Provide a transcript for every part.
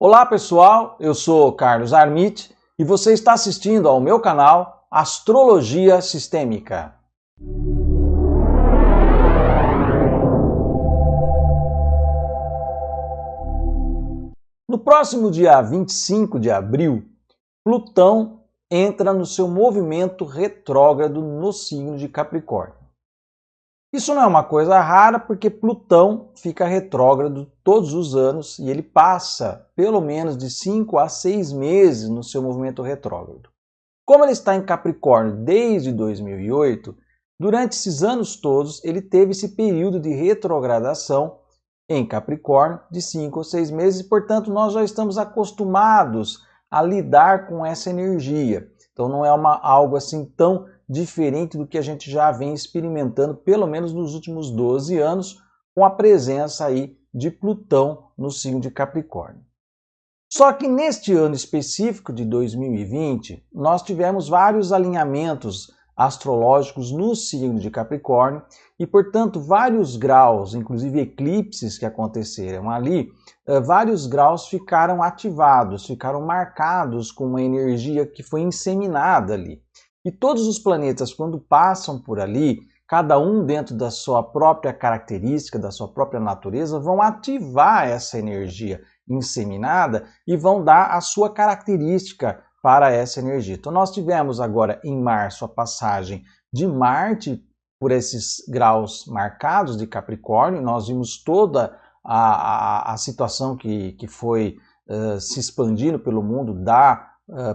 Olá pessoal, eu sou Carlos Armit e você está assistindo ao meu canal Astrologia Sistêmica. No próximo dia 25 de abril, Plutão entra no seu movimento retrógrado no signo de Capricórnio. Isso não é uma coisa rara porque Plutão fica retrógrado todos os anos e ele passa pelo menos de 5 a 6 meses no seu movimento retrógrado. Como ele está em Capricórnio desde 2008, durante esses anos todos ele teve esse período de retrogradação em Capricórnio de 5 ou 6 meses e, portanto, nós já estamos acostumados a lidar com essa energia. Então não é algo assim tão diferente do que a gente já vem experimentando, pelo menos nos últimos 12 anos, com a presença aí de Plutão no signo de Capricórnio. Só que neste ano específico de 2020, nós tivemos vários alinhamentos astrológicos no signo de Capricórnio e, portanto, vários graus, inclusive eclipses que aconteceram ali, vários graus ficaram ativados, ficaram marcados com uma energia que foi inseminada ali. E todos os planetas, quando passam por ali, cada um dentro da sua própria característica, da sua própria natureza, vão ativar essa energia inseminada e vão dar a sua característica para essa energia. Então nós tivemos agora em março a passagem de Marte por esses graus marcados de Capricórnio, nós vimos toda a situação que foi se expandindo pelo mundo da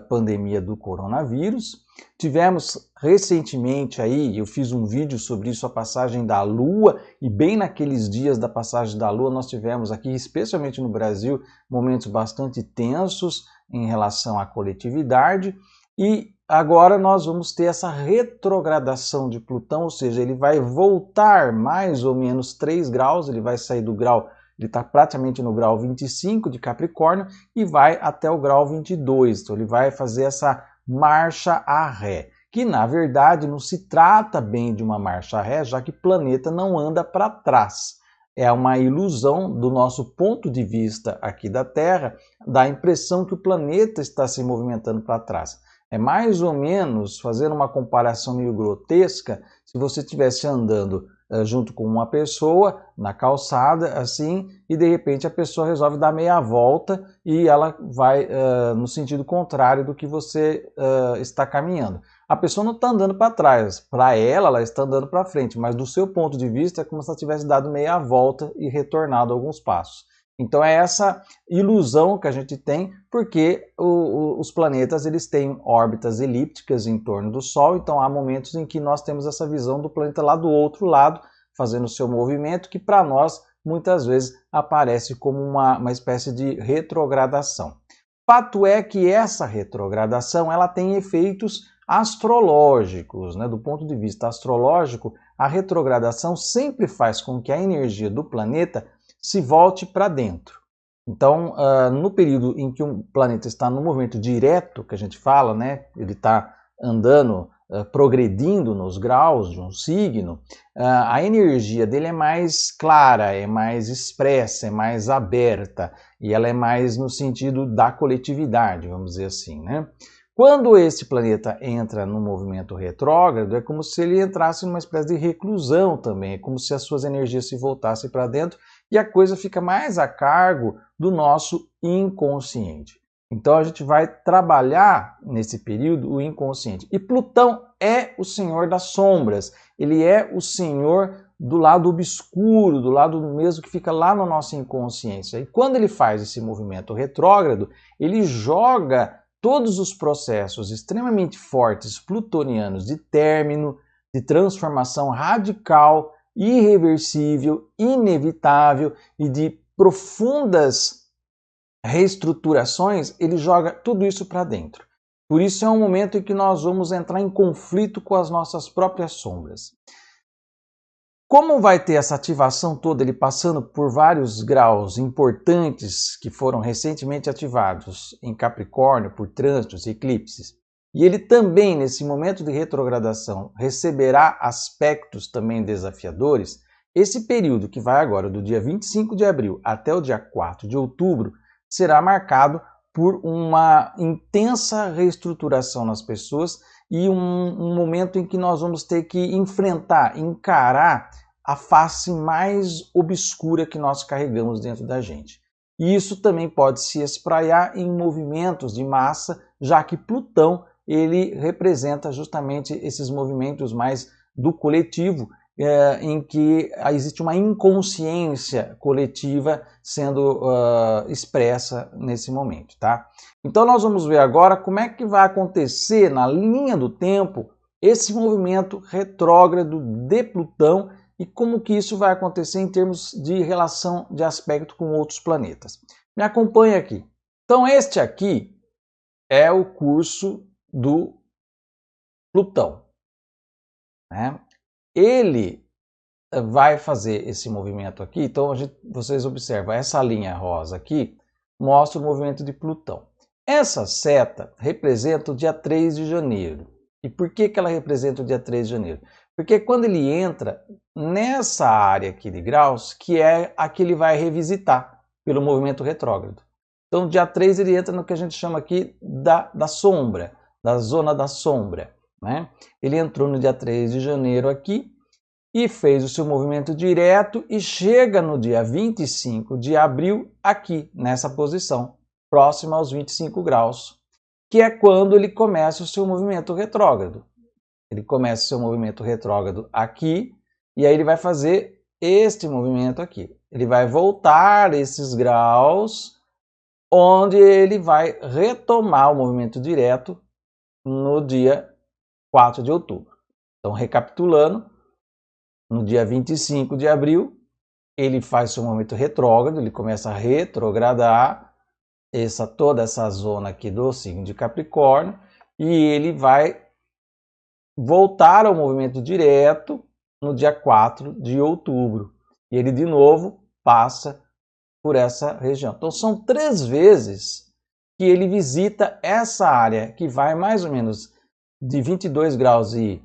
pandemia do coronavírus. Tivemos recentemente aí, eu fiz um vídeo sobre isso, a passagem da Lua, e bem naqueles dias da passagem da Lua nós tivemos aqui, especialmente no Brasil, momentos bastante tensos em relação à coletividade, e agora nós vamos ter essa retrogradação de Plutão, ou seja, ele vai voltar mais ou menos 3 graus, ele vai sair do grau, ele está praticamente no grau 25 de Capricórnio e vai até o grau 22, então ele vai fazer essa marcha a ré, que na verdade não se trata bem de uma marcha a ré, já que o planeta não anda para trás. É uma ilusão do nosso ponto de vista aqui da Terra, dá a impressão que o planeta está se movimentando para trás. É mais ou menos, fazendo uma comparação meio grotesca, se você estivesse andando junto com uma pessoa na calçada, assim, e de repente a pessoa resolve dar meia volta e ela vai no sentido contrário do que você está caminhando. A pessoa não está andando para trás, para ela está andando para frente, mas do seu ponto de vista é como se ela tivesse dado meia volta e retornado alguns passos. Então é essa ilusão que a gente tem, porque os planetas eles têm órbitas elípticas em torno do Sol, então há momentos em que nós temos essa visão do planeta lá do outro lado, fazendo o seu movimento, que para nós muitas vezes aparece como uma espécie de retrogradação. Fato é que essa retrogradação ela tem efeitos astrológicos, né? Do ponto de vista astrológico, a retrogradação sempre faz com que a energia do planeta se volte para dentro. Então, no período em que um planeta está no movimento direto, que a gente fala, né, ele está andando, progredindo nos graus de um signo, a energia dele é mais clara, é mais expressa, é mais aberta, e ela é mais no sentido da coletividade, vamos dizer assim, né? Quando esse planeta entra no movimento retrógrado, é como se ele entrasse numa espécie de reclusão também, é como se as suas energias se voltassem para dentro e a coisa fica mais a cargo do nosso inconsciente. Então a gente vai trabalhar nesse período o inconsciente. E Plutão é o senhor das sombras, ele é o senhor do lado obscuro, do lado mesmo que fica lá no nosso inconsciência. E quando ele faz esse movimento retrógrado, ele joga todos os processos extremamente fortes plutonianos de término, de transformação radical, irreversível, inevitável e de profundas reestruturações, ele joga tudo isso para dentro. Por isso é um momento em que nós vamos entrar em conflito com as nossas próprias sombras. Como vai ter essa ativação toda, ele passando por vários graus importantes que foram recentemente ativados em Capricórnio por trânsitos e eclipses, e ele também, nesse momento de retrogradação, receberá aspectos também desafiadores, esse período que vai agora do dia 25 de abril até o dia 4 de outubro será marcado por uma intensa reestruturação nas pessoas e um momento em que nós vamos ter que enfrentar, encarar a face mais obscura que nós carregamos dentro da gente. E isso também pode se espraiar em movimentos de massa, já que Plutão ele representa justamente esses movimentos mais do coletivo, em que existe uma inconsciência coletiva sendo expressa nesse momento, tá? Então nós vamos ver agora como é que vai acontecer na linha do tempo esse movimento retrógrado de Plutão e como que isso vai acontecer em termos de relação de aspecto com outros planetas. Me acompanha aqui. Então este aqui é o curso do Plutão, né? Ele vai fazer esse movimento aqui, então vocês observam, essa linha rosa aqui mostra o movimento de Plutão. Essa seta representa o dia 3 de janeiro. E por que ela representa o dia 3 de janeiro? Porque quando ele entra nessa área aqui de graus, que é a que ele vai revisitar pelo movimento retrógrado. Então, dia 3 ele entra no que a gente chama aqui da sombra, da zona da sombra, né? Ele entrou no dia 3 de janeiro aqui e fez o seu movimento direto e chega no dia 25 de abril aqui, nessa posição, próxima aos 25 graus, que é quando ele começa o seu movimento retrógrado. Ele começa o seu movimento retrógrado aqui e aí ele vai fazer este movimento aqui. Ele vai voltar esses graus, onde ele vai retomar o movimento direto no dia 4 de outubro. Então, recapitulando, no dia 25 de abril, ele faz seu movimento retrógrado, ele começa a retrogradar toda essa zona aqui do signo de Capricórnio e ele vai voltar ao movimento direto no dia 4 de outubro. E ele de novo passa por essa região. Então são 3 vezes que ele visita essa área que vai mais ou menos de 22 graus e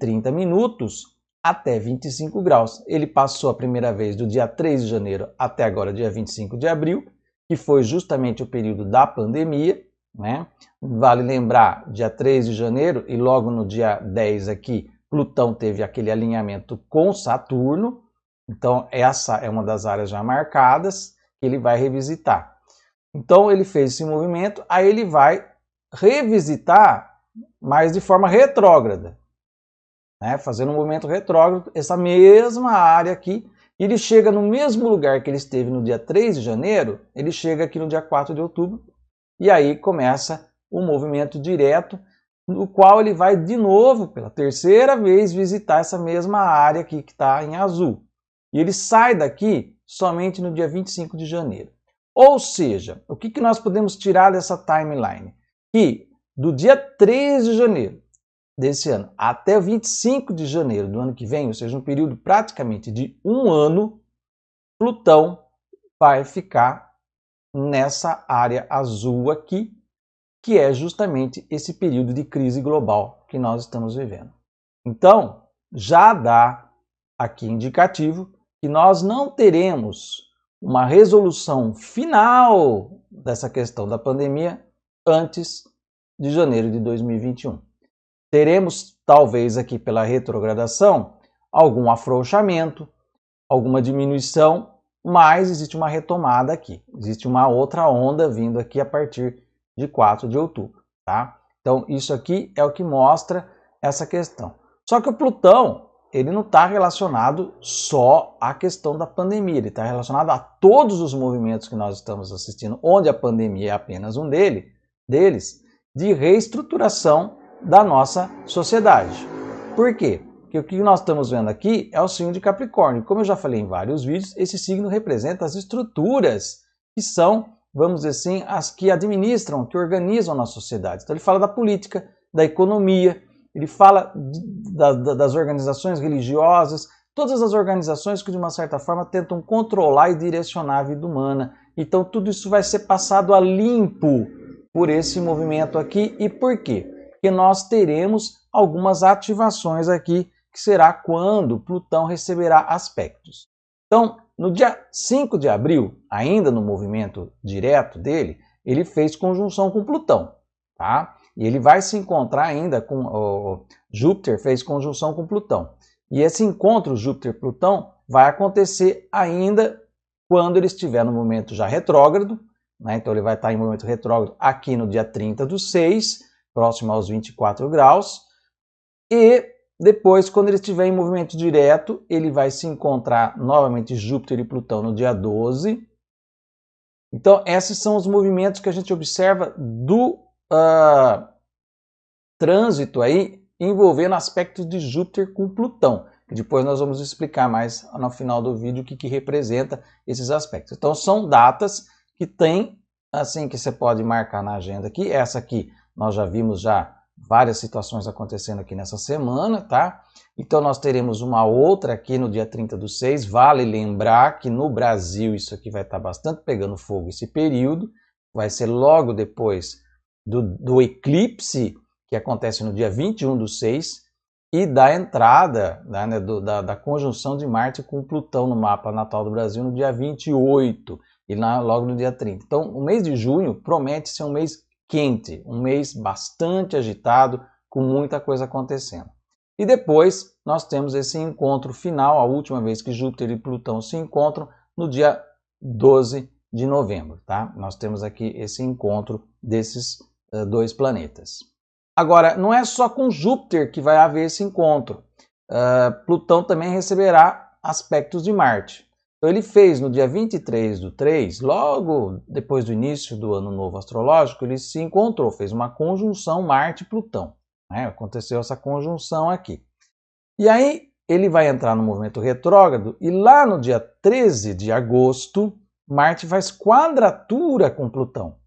30 minutos até 25 graus. Ele passou a primeira vez do dia 3 de janeiro até agora, dia 25 de abril, que foi justamente o período da pandemia, né? Vale lembrar, dia 3 de janeiro e logo no dia 10 aqui, Plutão teve aquele alinhamento com Saturno, então essa é uma das áreas já marcadas que ele vai revisitar. Então ele fez esse movimento, aí ele vai revisitar, mas de forma retrógrada, né? Fazendo um movimento retrógrado, essa mesma área aqui, ele chega no mesmo lugar que ele esteve no dia 3 de janeiro, ele chega aqui no dia 4 de outubro, e aí começa o movimento direto, no qual ele vai de novo, pela 3ª vez, visitar essa mesma área aqui que está em azul. E ele sai daqui somente no dia 25 de janeiro. Ou seja, o que nós podemos tirar dessa timeline? Que do dia 3 de janeiro desse ano até 25 de janeiro do ano que vem, ou seja, um período praticamente de 1 ano, Plutão vai ficar nessa área azul aqui, que é justamente esse período de crise global que nós estamos vivendo. Então, já dá aqui indicativo que nós não teremos uma resolução final dessa questão da pandemia antes de janeiro de 2021. Teremos, talvez aqui pela retrogradação, algum afrouxamento, alguma diminuição, mas existe uma retomada aqui. Existe uma outra onda vindo aqui a partir de 4 de outubro, tá? Então, isso aqui é o que mostra essa questão. Só que o Plutão, ele não está relacionado só à questão da pandemia, ele está relacionado a todos os movimentos que nós estamos assistindo, onde a pandemia é apenas um deles, de reestruturação da nossa sociedade. Por quê? Porque o que nós estamos vendo aqui é o signo de Capricórnio. Como eu já falei em vários vídeos, esse signo representa as estruturas que são, vamos dizer assim, as que administram, que organizam a nossa sociedade. Então ele fala da política, da economia, ele fala das organizações religiosas, todas as organizações que de uma certa forma tentam controlar e direcionar a vida humana. Então tudo isso vai ser passado a limpo por esse movimento aqui. E por quê? Porque nós teremos algumas ativações aqui, que será quando Plutão receberá aspectos. Então, No dia 5 de abril, ainda no movimento direto dele, ele fez conjunção com Plutão, tá? E ele vai se encontrar ainda com Júpiter, fez conjunção com Plutão. E esse encontro Júpiter-Plutão vai acontecer ainda quando ele estiver no momento já retrógrado, né? Então ele vai estar em movimento retrógrado aqui no dia 30/6, próximo aos 24 graus. E depois, quando ele estiver em movimento direto, ele vai se encontrar novamente Júpiter e Plutão no dia 12. Então, esses são os movimentos que a gente observa do trânsito aí envolvendo aspectos de Júpiter com Plutão. Que depois nós vamos explicar mais no final do vídeo o que representa esses aspectos. Então, são datas que tem, assim, que você pode marcar na agenda aqui. Essa aqui nós já vimos várias situações acontecendo aqui nessa semana, tá? Então nós teremos uma outra aqui no dia 30/6. Vale lembrar que no Brasil isso aqui vai estar bastante pegando fogo esse período. Vai ser logo depois do eclipse, que acontece no dia 21/6, e da entrada, né, da conjunção de Marte com Plutão no mapa natal do Brasil no dia 28, e logo no dia 30. Então o mês de junho promete ser um mês quente, um mês bastante agitado, com muita coisa acontecendo. E depois nós temos esse encontro final, a última vez que Júpiter e Plutão se encontram, no dia 12 de novembro. Tá? Nós temos aqui esse encontro desses dois planetas. Agora, não é só com Júpiter que vai haver esse encontro. Plutão também receberá aspectos de Marte. Então ele fez no dia 23/3, logo depois do início do ano novo astrológico, ele se encontrou, fez uma conjunção Marte-Plutão. Né? Aconteceu essa conjunção aqui. E aí ele vai entrar no movimento retrógrado e lá no dia 13 de agosto, Marte faz quadratura com Plutão.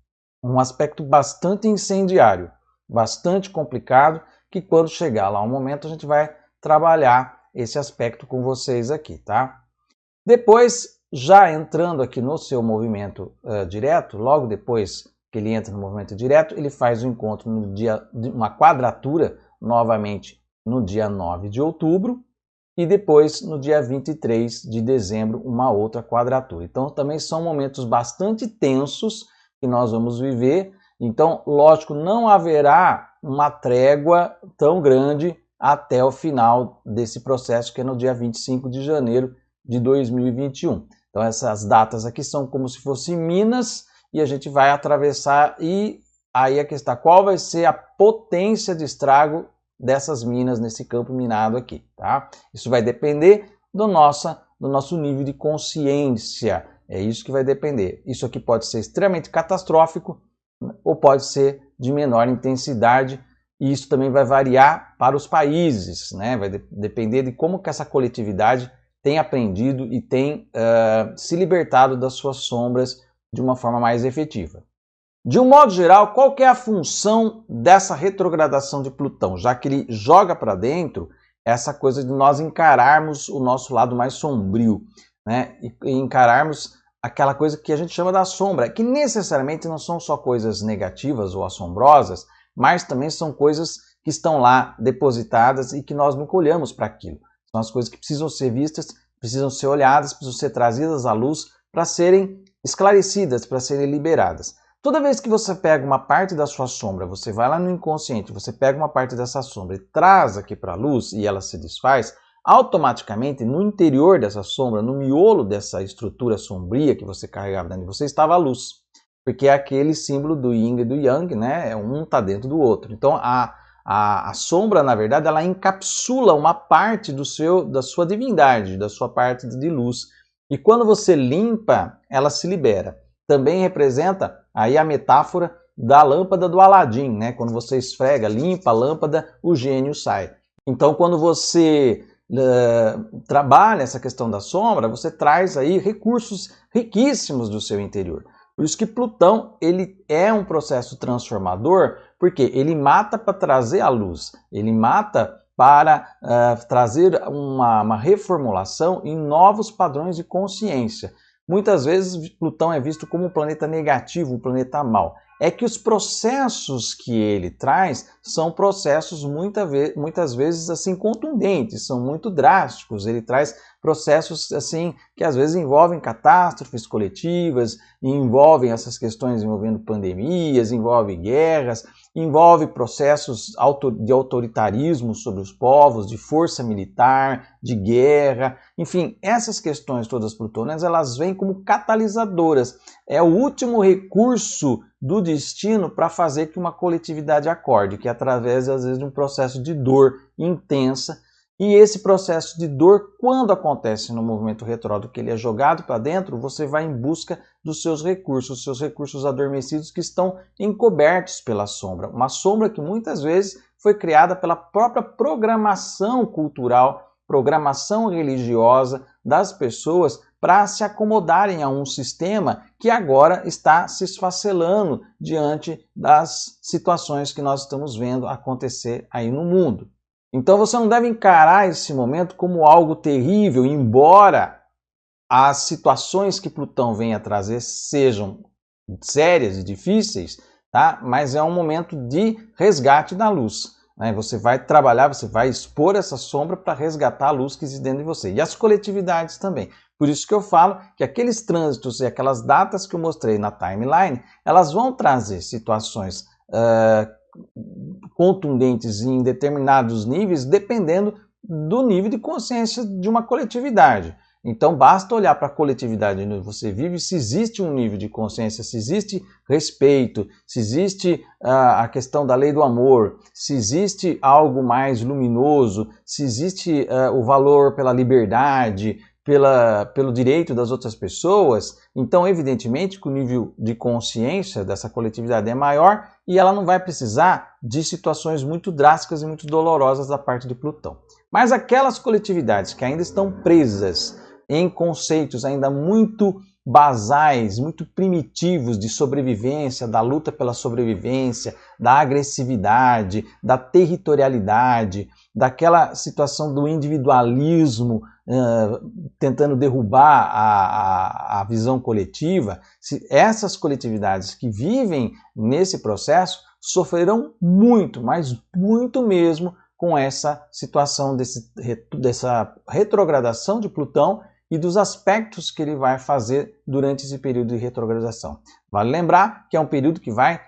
Um aspecto bastante incendiário, bastante complicado, que quando chegar lá o momento a gente vai trabalhar esse aspecto com vocês aqui, tá? Depois, já entrando aqui no seu movimento direto, logo depois que ele entra no movimento direto, ele faz um encontro no dia, uma quadratura, novamente no dia 9 de outubro, e depois no dia 23 de dezembro, uma outra quadratura. Então, também são momentos bastante tensos que nós vamos viver. Então, lógico, não haverá uma trégua tão grande até o final desse processo, que é no dia 25 de janeiro de 2021. Então essas datas aqui são como se fossem minas e a gente vai atravessar, e aí a questão, qual vai ser a potência de estrago dessas minas nesse campo minado aqui, tá? Isso vai depender do nosso nível de consciência, é isso que vai depender. Isso aqui pode ser extremamente catastrófico ou pode ser de menor intensidade, e isso também vai variar para os países, né? Vai depender de como que essa coletividade tem aprendido e tem se libertado das suas sombras de uma forma mais efetiva. De um modo geral, qual que é a função dessa retrogradação de Plutão? Já que ele joga para dentro essa coisa de nós encararmos o nosso lado mais sombrio, né? E encararmos aquela coisa que a gente chama da sombra, que necessariamente não são só coisas negativas ou assombrosas, mas também são coisas que estão lá depositadas e que nós nunca olhamos para aquilo. São as coisas que precisam ser vistas, precisam ser olhadas, precisam ser trazidas à luz para serem esclarecidas, para serem liberadas. Toda vez que você pega uma parte da sua sombra, você vai lá no inconsciente, você pega uma parte dessa sombra e traz aqui para a luz e ela se desfaz, automaticamente no interior dessa sombra, no miolo dessa estrutura sombria que você carregava dentro de você, estava a luz. Porque é aquele símbolo do yin e do yang, né? Um está dentro do outro. Então a sombra, na verdade, ela encapsula uma parte da sua divindade, da sua parte de luz. E quando você limpa, ela se libera. Também representa aí a metáfora da lâmpada do Aladim, né? Quando você esfrega, limpa a lâmpada, o gênio sai. Então, quando você trabalha essa questão da sombra, você traz aí recursos riquíssimos do seu interior. Por isso que Plutão, ele é um processo transformador, porque ele mata para trazer a luz, ele mata para trazer uma reformulação em novos padrões de consciência. Muitas vezes Plutão é visto como um planeta negativo, um planeta mau. É que os processos que ele traz são processos muitas vezes assim contundentes, são muito drásticos. Ele traz processos assim que às vezes envolvem catástrofes coletivas, envolvem essas questões envolvendo pandemias, envolvem guerras, envolve processos de autoritarismo sobre os povos, de força militar, de guerra, enfim, essas questões todas plutonianas, elas vêm como catalisadoras. É o último recurso do destino para fazer que uma coletividade acorde, que é através, às vezes, de um processo de dor intensa. E esse processo de dor, quando acontece no movimento retrógrado, que ele é jogado para dentro, você vai em busca dos seus recursos adormecidos que estão encobertos pela sombra. Uma sombra que muitas vezes foi criada pela própria programação cultural, programação religiosa das pessoas para se acomodarem a um sistema que agora está se esfacelando diante das situações que nós estamos vendo acontecer aí no mundo. Então você não deve encarar esse momento como algo terrível, embora as situações que Plutão vem a trazer sejam sérias e difíceis, tá? Mas é um momento de resgate da luz. Né? Você vai trabalhar, você vai expor essa sombra para resgatar a luz que existe dentro de você. E as coletividades também. Por isso que eu falo que aqueles trânsitos e aquelas datas que eu mostrei na timeline, elas vão trazer situações contundentes em determinados níveis, dependendo do nível de consciência de uma coletividade. Então basta olhar para a coletividade onde você vive, se existe um nível de consciência, se existe respeito, se existe a questão da lei do amor, se existe algo mais luminoso, se existe o valor pela liberdade, pelo direito das outras pessoas, então evidentemente que o nível de consciência dessa coletividade é maior e ela não vai precisar de situações muito drásticas e muito dolorosas da parte de Plutão. Mas aquelas coletividades que ainda estão presas em conceitos ainda muito basais, muito primitivos de sobrevivência, da luta pela sobrevivência, da agressividade, da territorialidade, daquela situação do individualismo tentando derrubar a visão coletiva, essas coletividades que vivem nesse processo sofrerão muito, mas muito mesmo, com essa situação dessa retrogradação de Plutão e dos aspectos que ele vai fazer durante esse período de retrogradação. Vale lembrar que é um período que vai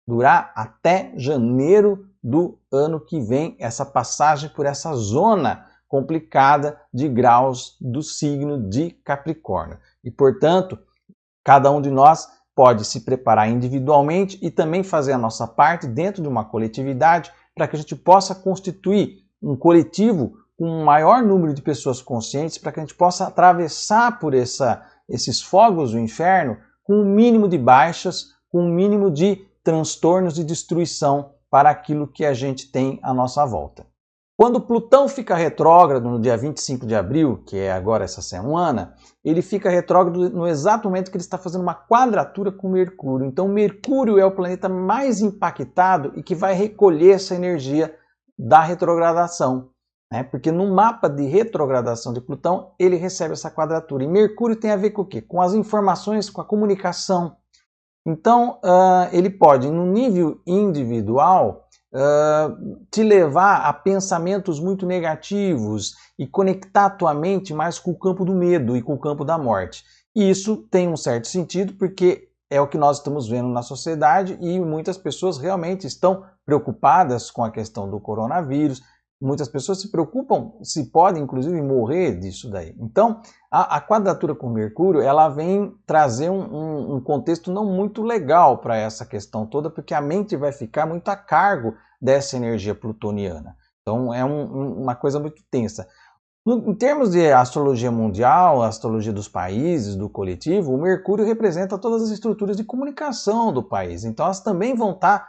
durar até janeiro do ano que vem, essa passagem por essa zona complicada de graus do signo de Capricórnio. E, portanto, cada um de nós pode se preparar individualmente e também fazer a nossa parte dentro de uma coletividade para que a gente possa constituir um coletivo com um maior número de pessoas conscientes, para que a gente possa atravessar por esses fogos do inferno com um mínimo de baixas, com um mínimo de transtornos e destruição para aquilo que a gente tem à nossa volta. Quando Plutão fica retrógrado no dia 25 de abril, que é agora essa semana, ele fica retrógrado no exato momento que ele está fazendo uma quadratura com Mercúrio. Então Mercúrio é o planeta mais impactado e que vai recolher essa energia da retrogradação. Porque no mapa de retrogradação de Plutão, ele recebe essa quadratura. E Mercúrio tem a ver com o quê? Com as informações, com a comunicação. Então, ele pode, no nível individual, te levar a pensamentos muito negativos e conectar a tua mente mais com o campo do medo e com o campo da morte. E isso tem um certo sentido, porque é o que nós estamos vendo na sociedade e muitas pessoas realmente estão preocupadas com a questão do coronavírus. Muitas pessoas se preocupam se podem, inclusive, morrer disso daí. Então, a quadratura com Mercúrio, ela vem trazer um contexto não muito legal para essa questão toda, porque a mente vai ficar muito a cargo dessa energia plutoniana. Então, é uma coisa muito tensa. Em termos de astrologia mundial, astrologia dos países, do coletivo, o Mercúrio representa todas as estruturas de comunicação do país. Então, elas também vão estar...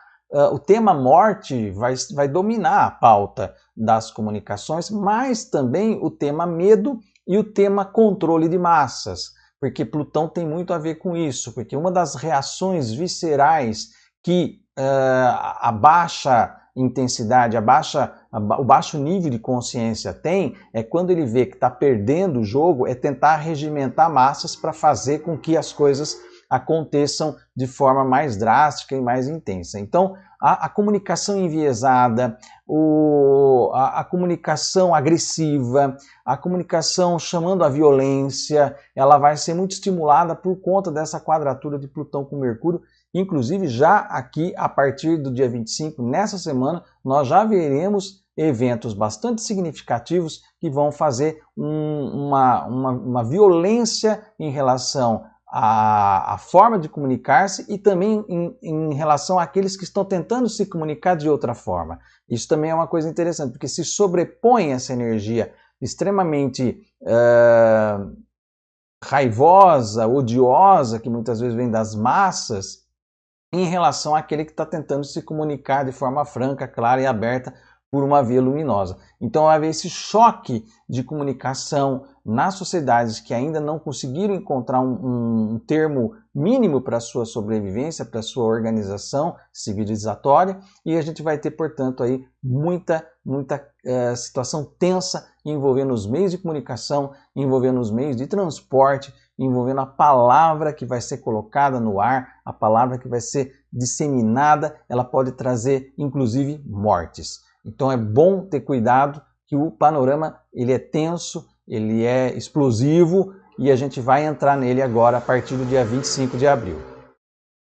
o tema morte vai dominar a pauta das comunicações, mas também o tema medo e o tema controle de massas, porque Plutão tem muito a ver com isso, porque uma das reações viscerais que a baixa intensidade, o baixo nível de consciência tem, é quando ele vê que está perdendo o jogo, é tentar regimentar massas para fazer com que as coisas aconteçam de forma mais drástica e mais intensa. Então, a comunicação enviesada, a comunicação agressiva, a comunicação chamando a violência, ela vai ser muito estimulada por conta dessa quadratura de Plutão com Mercúrio. Inclusive, já aqui, a partir do dia 25, nessa semana, nós já veremos eventos bastante significativos que vão fazer uma violência em relação à forma de comunicar-se e também em relação àqueles que estão tentando se comunicar de outra forma. Isso também é uma coisa interessante, porque se sobrepõe essa energia extremamente raivosa, odiosa, que muitas vezes vem das massas, em relação àquele que está tentando se comunicar de forma franca, clara e aberta por uma via luminosa. Então vai haver esse choque de comunicação nas sociedades que ainda não conseguiram encontrar um termo mínimo para a sua sobrevivência, para a sua organização civilizatória, e a gente vai ter, portanto, aí muita situação tensa envolvendo os meios de comunicação, envolvendo os meios de transporte, envolvendo a palavra que vai ser colocada no ar, a palavra que vai ser disseminada, ela pode trazer, inclusive, mortes. Então é bom ter cuidado que o panorama ele é tenso, ele é explosivo e a gente vai entrar nele agora a partir do dia 25 de abril.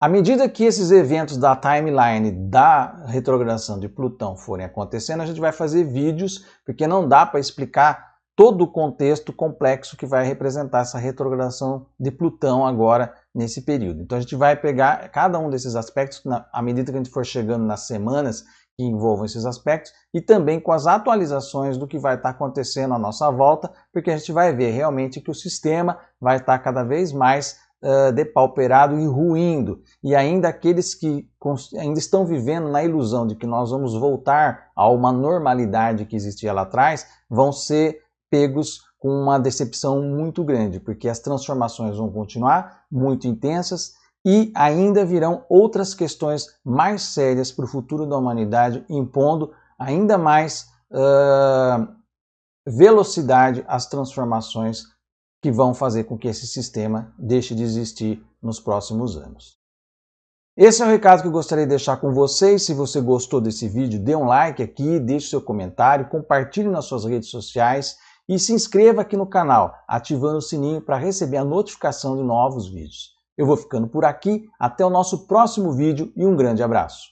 À medida que esses eventos da timeline da retrogradação de Plutão forem acontecendo, a gente vai fazer vídeos, porque não dá para explicar todo o contexto complexo que vai representar essa retrogradação de Plutão agora nesse período. Então a gente vai pegar cada um desses aspectos à medida que a gente for chegando nas semanas que envolvam esses aspectos e também com as atualizações do que vai estar acontecendo à nossa volta, porque a gente vai ver realmente que o sistema vai estar cada vez mais depauperado e ruindo. E ainda aqueles que ainda estão vivendo na ilusão de que nós vamos voltar a uma normalidade que existia lá atrás, vão ser pegos com uma decepção muito grande, porque as transformações vão continuar muito intensas e ainda virão outras questões mais sérias para o futuro da humanidade, impondo ainda mais velocidade às transformações que vão fazer com que esse sistema deixe de existir nos próximos anos. Esse é o recado que eu gostaria de deixar com vocês. Se você gostou desse vídeo, dê um like aqui, deixe seu comentário, compartilhe nas suas redes sociais e se inscreva aqui no canal, ativando o sininho para receber a notificação de novos vídeos. Eu vou ficando por aqui, até o nosso próximo vídeo e um grande abraço.